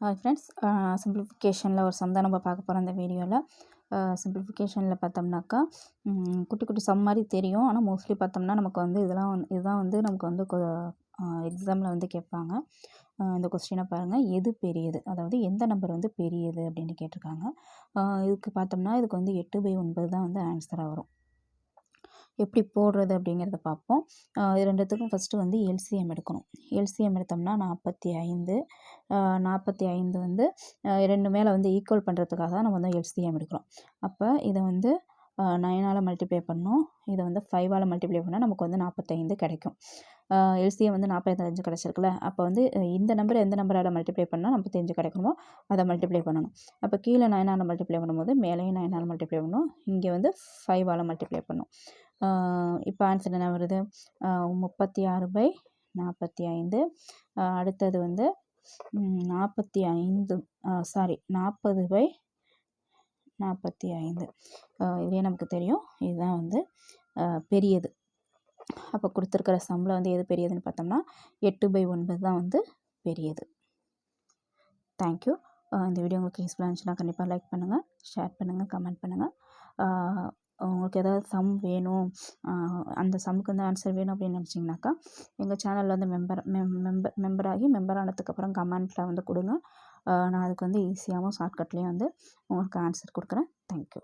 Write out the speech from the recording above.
Hi friends, சிம்பிளிஃபிகேஷனில் ஒரு some தான் நம்ம பார்க்க போகிறோம் இந்த வீடியோவில். சிம்பிளிஃபிகேஷனில் பார்த்தோம்னாக்கா குட்டி குட்டி சம் மாதிரி தெரியும். ஆனால் மோஸ்ட்லி பார்த்தோம்னா நமக்கு வந்து இதுதான் வந்து நமக்கு வந்து எக்ஸாமில் வந்து கேட்பாங்க. இந்த கொஸ்டினை பாருங்கள், எது பெரியது, அதாவது எந்த நம்பர் வந்து பெரியது அப்படின்னு கேட்டிருக்காங்க. இதுக்கு பார்த்தோம்னா இதுக்கு வந்து 8/9 தான் வந்து ஆன்சராக வரும். எப்படி போடுறது அப்படிங்கிறத பார்ப்போம். இது ரெண்டுத்துக்கும் ஃபஸ்ட்டு வந்து எல்சிஎம் எடுக்கணும். எல்சிஎம் எடுத்தோம்னா 45. 45 வந்து ரெண்டு மேலே வந்து ஈக்குவல் பண்ணுறதுக்காக தான் நம்ம வந்து எல்சிஎம் எடுக்கிறோம். அப்போ இதை வந்து 9ஆல் மல்டிப்ளை பண்ணோம். இதை வந்து 5ஆல் மல்டிப்ளை பண்ணால் நமக்கு வந்து 45 கிடைக்கும். எல்சிஎம் வந்து 45 கிடச்சிருக்குல்ல. அப்போ வந்து இந்த நம்பர் எந்த நம்பரால் மல்டிப்ளை பண்ணால் 45 கிடைக்கணுமோ அதை மல்டிப்ளை பண்ணணும். அப்போ கீழே 9ஆல் மல்டிப்ளை பண்ணும்போது மேலேயும் 9ஆல் மல்டிப்ளை பண்ணணும். இங்கே வந்து 5ஆல் மல்டிப்ளை பண்ணணும். இப்போ ஆன்சர் என்ன வருது? 36/45. அடுத்தது வந்து 40/45. இதே நமக்கு தெரியும், இதுதான் வந்து பெரியது. அப்போ கொடுத்துருக்கிற சம்மில் வந்து எது பெரியதுன்னு பார்த்தோம்னா 8/9 தான் வந்து பெரியது. தேங்க்யூ. இந்த வீடியோ உங்களுக்கு யூஸ்ஃபுல்லாக இருந்துச்சுன்னா கண்டிப்பாக லைக் பண்ணுங்கள், ஷேர் பண்ணுங்கள், கமெண்ட் பண்ணுங்கள். உங்களுக்கு ஏதாவது சம் வேணும், அந்த சம்முக்கு வந்து ஆன்சர் வேணும் அப்படின்னு நினச்சிங்கனாக்கா எங்கள் சேனலில் வந்து மெம்பர் ஆனதுக்கப்புறம் கமெண்ட்டில் வந்து கொடுங்க. நான் அதுக்கு வந்து ஈஸியாகவும் ஷார்ட்கட்லேயும் வந்து உங்களுக்கு ஆன்சர் கொடுக்குறேன். தேங்க்யூ.